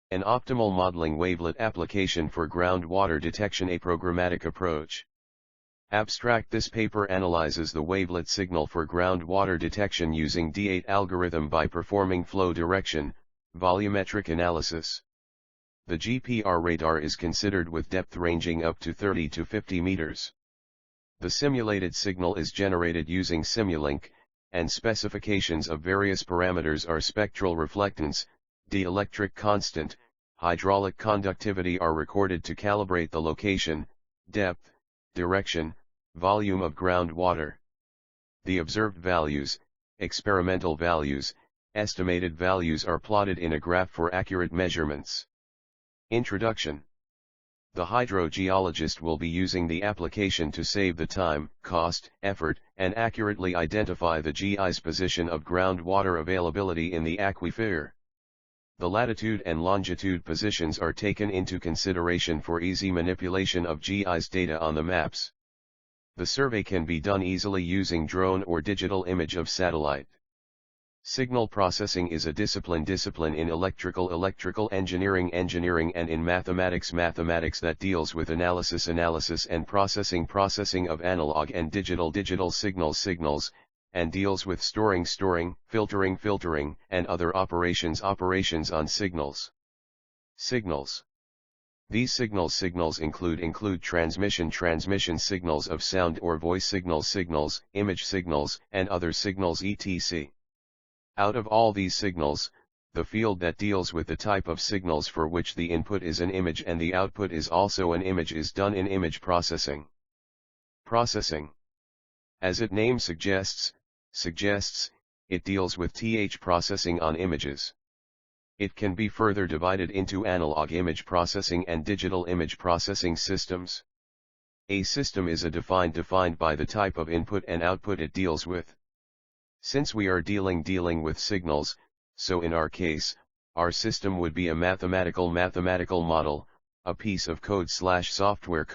An optimal modeling wavelet application for groundwater detection. A programmatic approach. Abstract. This paper analyzes the wavelet signal for groundwater detection using D8 algorithm by performing flow direction, volumetric analysis. The GPR radar is considered with depth ranging up to 30 to 50 meters. The simulated signal is generated using simulink, and specifications of various parameters are spectral reflectance, dielectric constant, hydraulic conductivity are recorded to calibrate the location, depth, direction, volume of groundwater. The observed values, experimental values, estimated values are plotted in a graph for accurate measurements. Introduction. The hydrogeologist will be using the application to save the time, cost, effort, and accurately identify the GI's position of groundwater availability in the aquifer. The latitude and longitude positions are taken into consideration for easy manipulation of GI's data on the maps. The survey can be done easily using drone or digital image of satellite. Signal processing is a discipline in electrical engineering and in mathematics that deals with analysis and processing of analog and digital signals, and deals with storing, filtering, and other operations on signals. These signals include transmission signals of sound or voice signals, image signals, and other signals etc. Out of all these signals, the field that deals with the type of signals for which the input is an image and the output is also an image is done in image processing. As its name suggests, it deals with processing on images. It can be further divided into analog image processing and digital image processing systems. A system is a defined by the type of input and output it deals with. Since we are dealing with signals, so in our case, our system would be a mathematical model, a piece of code/software,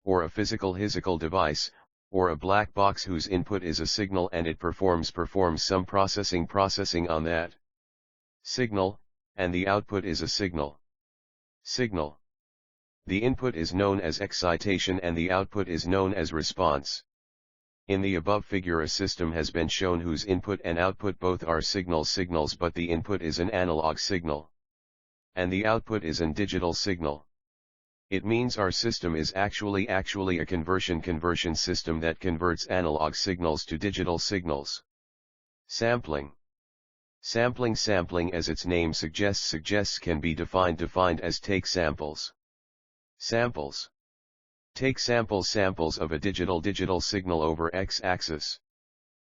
or a physical device, or a black box whose input is a signal and it performs some processing on that signal, and the output is a signal. The input is known as excitation and the output is known as response. In the above figure a system has been shown whose input and output both are signals but the input is an analog signal. And the output is an digital signal. It means our system is actually a conversion system that converts analog signals to digital signals. Sampling as its name suggests can be defined as take samples. Take samples of a digital signal over x-axis.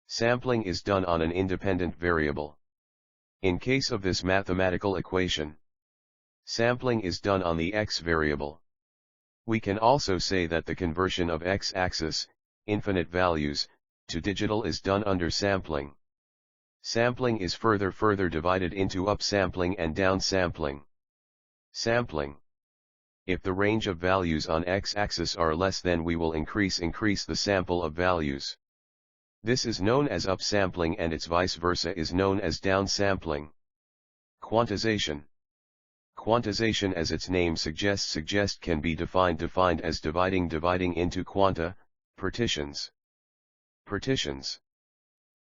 Sampling is done on an independent variable. In case of this mathematical equation, sampling is done on the x variable. We can also say that the conversion of x-axis, infinite values, to digital is done under sampling. Sampling is further divided into upsampling and downsampling. Sampling. If the range of values on x-axis are less, then we will increase the sample of values. This is known as upsampling and its vice versa is known as downsampling. Quantization. Quantization as its name suggests can be defined as dividing into quanta, partitions.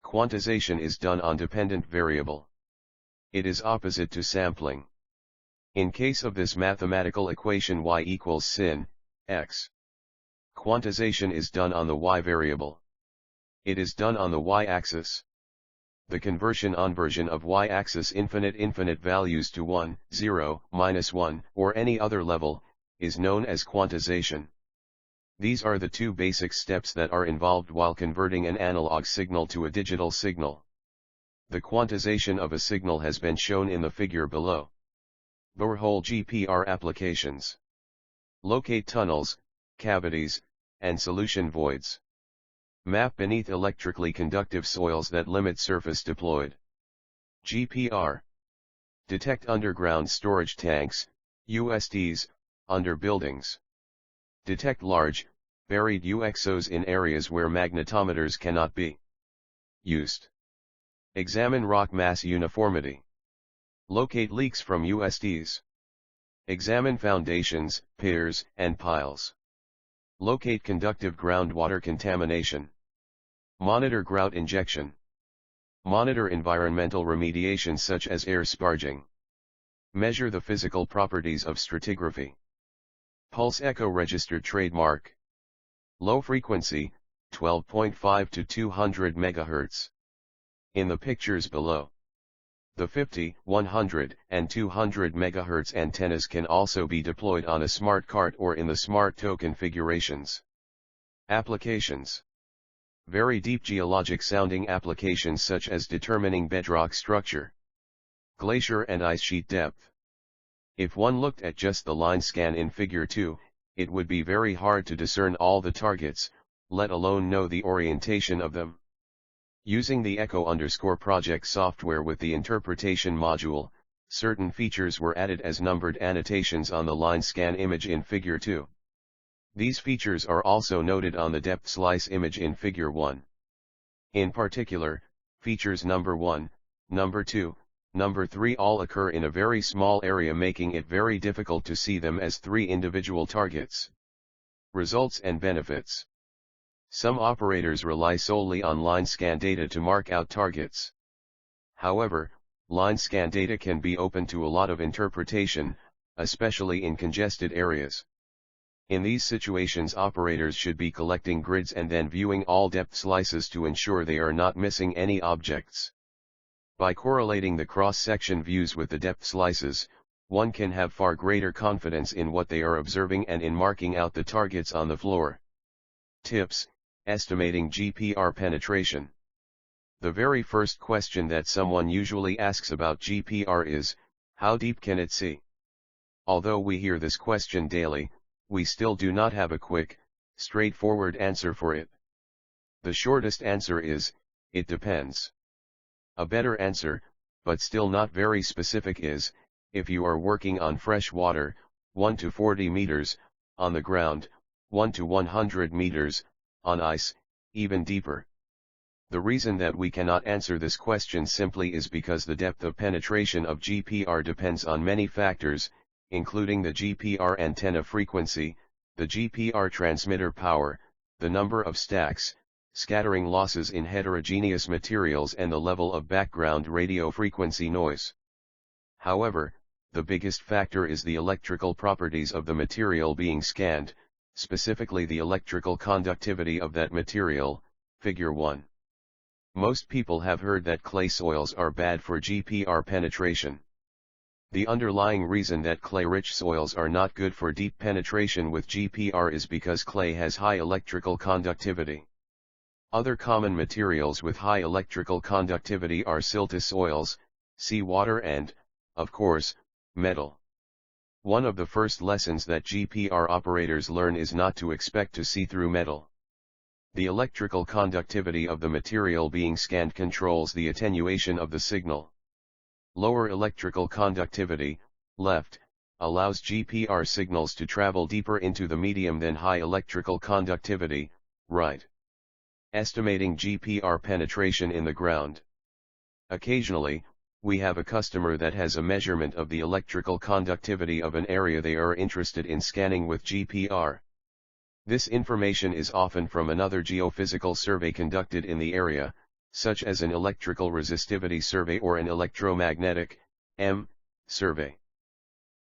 Quantization is done on dependent variable. It is opposite to sampling. In case of this mathematical equation y equals sin, x. Quantization is done on the y variable. It is done on the y-axis. The conversion of y-axis infinite values to 1, 0, -1, or any other level, is known as quantization. These are the two basic steps that are involved while converting an analog signal to a digital signal. The quantization of a signal has been shown in the figure below. Borehole Gpr Applications. Locate tunnels, cavities, and solution voids. Map beneath electrically conductive soils that limit surface deployed. GPR. Detect underground storage tanks, USTs, under buildings. Detect large, buried UXOs in areas where magnetometers cannot be used. Examine rock mass uniformity. Locate leaks from USDs. Examine foundations, piers, and piles. Locate conductive groundwater contamination. Monitor grout injection. Monitor environmental remediation such as air sparging. Measure the physical properties of stratigraphy. Pulse echo registered trademark. Low frequency, 12.5 to 200 MHz. In the pictures below. The 50, 100, and 200 MHz antennas can also be deployed on a smart cart or in the smart tow configurations. Applications. Very deep geologic sounding applications such as determining bedrock structure, glacier and ice sheet depth. If one looked at just the line scan in Figure 2, it would be very hard to discern all the targets, let alone know the orientation of them. Using the Echo_project software with the interpretation module, certain features were added as numbered annotations on the line scan image in Figure 2. These features are also noted on the depth slice image in Figure 1. In particular, features number 1, number 2, number 3 all occur in a very small area, making it very difficult to see them as 3 individual targets. Results and benefits. Some operators rely solely on line scan data to mark out targets. However, line scan data can be open to a lot of interpretation, especially in congested areas. In these situations, operators should be collecting grids and then viewing all depth slices to ensure they are not missing any objects. By correlating the cross-section views with the depth slices, one can have far greater confidence in what they are observing and in marking out the targets on the floor. Tips: estimating GPR penetration. The very first question that someone usually asks about GPR is, how deep can it see? Although we hear this question daily, we still do not have a quick, straightforward answer for it. The shortest answer is, it depends. A better answer, but still not very specific, is, if you are working on fresh water, 1 to 40 meters, on the ground, 1 to 100 meters, on ice, even deeper. The reason that we cannot answer this question simply is because the depth of penetration of GPR depends on many factors, including the GPR antenna frequency, the GPR transmitter power, the number of stacks, scattering losses in heterogeneous materials, and the level of background radio frequency noise. However, the biggest factor is the electrical properties of the material being scanned, specifically the electrical conductivity of that material, Figure 1. Most people have heard that clay soils are bad for GPR penetration. The underlying reason that clay-rich soils are not good for deep penetration with GPR is because clay has high electrical conductivity. Other common materials with high electrical conductivity are siltous soils, seawater and, of course, metal. One of the first lessons that GPR operators learn is not to expect to see through metal. The electrical conductivity of the material being scanned controls the attenuation of the signal. Lower electrical conductivity, left, allows GPR signals to travel deeper into the medium than high electrical conductivity, right. Estimating GPR penetration in the ground. Occasionally, we have a customer that has a measurement of the electrical conductivity of an area they are interested in scanning with GPR. This information is often from another geophysical survey conducted in the area, such as an electrical resistivity survey or an electromagnetic survey.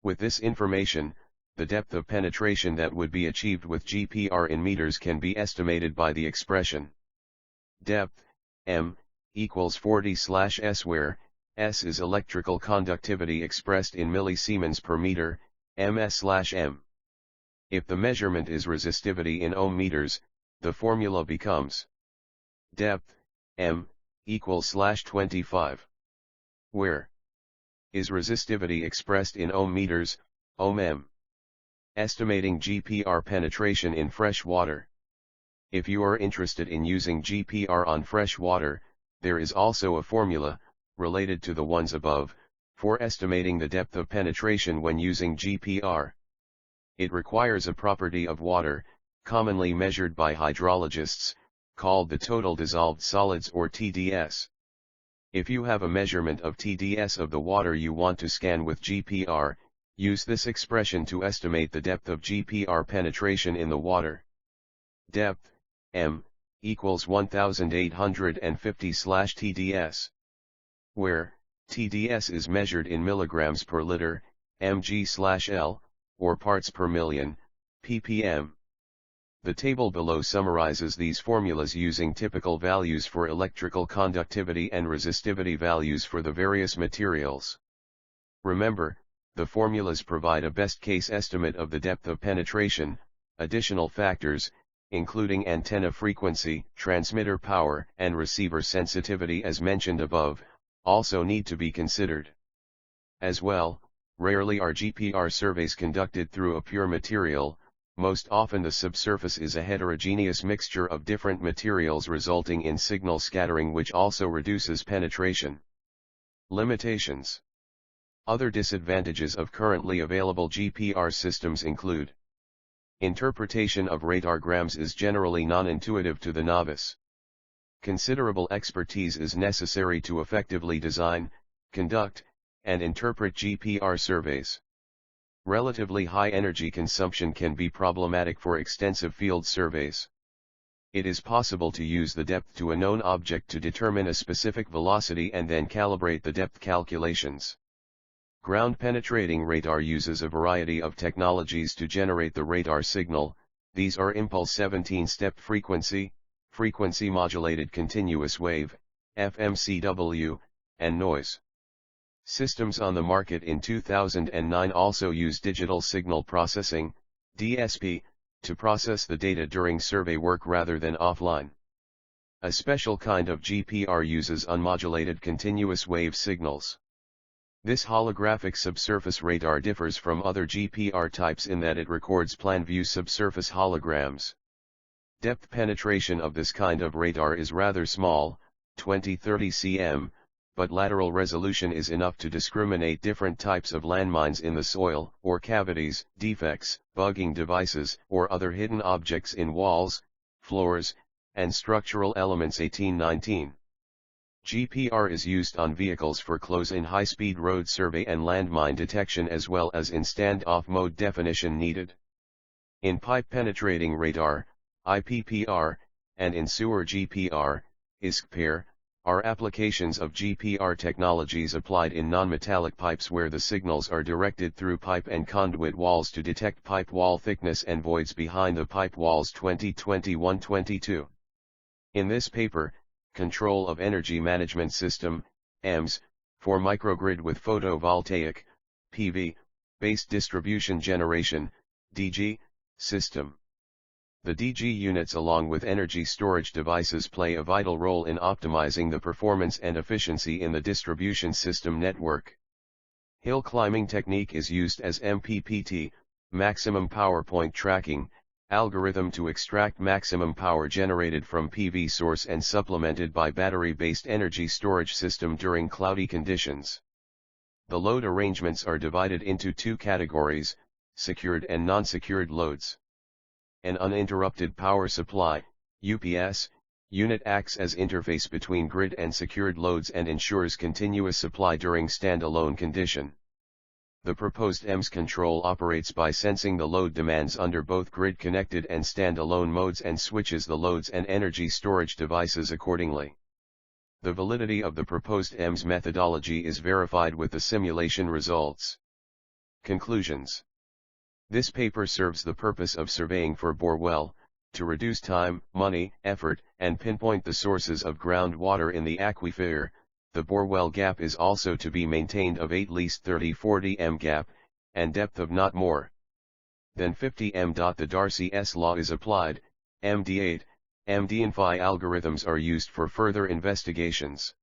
With this information, the depth of penetration that would be achieved with GPR in meters can be estimated by the expression depth m equals 40/s, where S is electrical conductivity expressed in millisiemens per meter, ms/m. If the measurement is resistivity in ohm meters, the formula becomes depth m equals /25, where is resistivity expressed in ohm meters, ohm m. Estimating GPR penetration in fresh water. If you are interested in using GPR on fresh water, there is also a formula, related to the ones above, for estimating the depth of penetration when using GPR. It requires a property of water, commonly measured by hydrologists, called the total dissolved solids or TDS. If you have a measurement of TDS of the water you want to scan with GPR, use this expression to estimate the depth of GPR penetration in the water. Depth, m, equals 1850/TDS. Where, TDS is measured in milligrams per liter, mg/L, or parts per million, ppm. The table below summarizes these formulas using typical values for electrical conductivity and resistivity values for the various materials. Remember, the formulas provide a best-case estimate of the depth of penetration. Additional factors, including antenna frequency, transmitter power, and receiver sensitivity as mentioned above, also need to be considered. As well, rarely are GPR surveys conducted through a pure material. Most often the subsurface is a heterogeneous mixture of different materials resulting in signal scattering, which also reduces penetration. Limitations. Other disadvantages of currently available GPR systems include: interpretation of radargrams is generally non-intuitive to the novice. Considerable expertise is necessary to effectively design, conduct, and interpret GPR surveys. Relatively high energy consumption can be problematic for extensive field surveys. It is possible to use the depth to a known object to determine a specific velocity and then calibrate the depth calculations. Ground penetrating radar uses a variety of technologies to generate the radar signal. These are impulse 17-step frequency, frequency modulated continuous wave, FMCW, and noise. Systems on the market in 2009 also use digital signal processing, DSP, to process the data during survey work rather than offline. A special kind of GPR uses unmodulated continuous wave signals. This holographic subsurface radar differs from other GPR types in that it records plan view subsurface holograms. Depth penetration of this kind of radar is rather small, 20-30 cm, but lateral resolution is enough to discriminate different types of landmines in the soil, or cavities, defects, bugging devices, or other hidden objects in walls, floors, and structural elements. 1819. GPR is used on vehicles for close-in high-speed road survey and landmine detection, as well as in stand-off mode definition needed. In pipe penetrating radar, IPPR, and in sewer GPR, ISCPR, are applications of GPR technologies applied in non-metallic pipes where the signals are directed through pipe and conduit walls to detect pipe wall thickness and voids behind the pipe walls. 2021-22. In this paper, Control of Energy Management System, EMS, for microgrid with photovoltaic, PV, based distribution generation, DG, system. The DG units along with energy storage devices play a vital role in optimizing the performance and efficiency in the distribution system network. Hill climbing technique is used as MPPT, maximum power point tracking, algorithm to extract maximum power generated from PV source and supplemented by battery-based energy storage system during cloudy conditions. The load arrangements are divided into two categories, secured and non-secured loads. An uninterrupted power supply, UPS, unit acts as interface between grid and secured loads and ensures continuous supply during standalone condition. The proposed EMS control operates by sensing the load demands under both grid-connected and standalone modes and switches the loads and energy storage devices accordingly. The validity of the proposed EMS methodology is verified with the simulation results. Conclusions. This paper serves the purpose of surveying for bore well, to reduce time, money, effort, and pinpoint the sources of groundwater in the aquifer. The bore well gap is also to be maintained of at least 30-40 m gap, and depth of not more than 50 m. The Darcy's law is applied, MD8, MD and Phi algorithms are used for further investigations.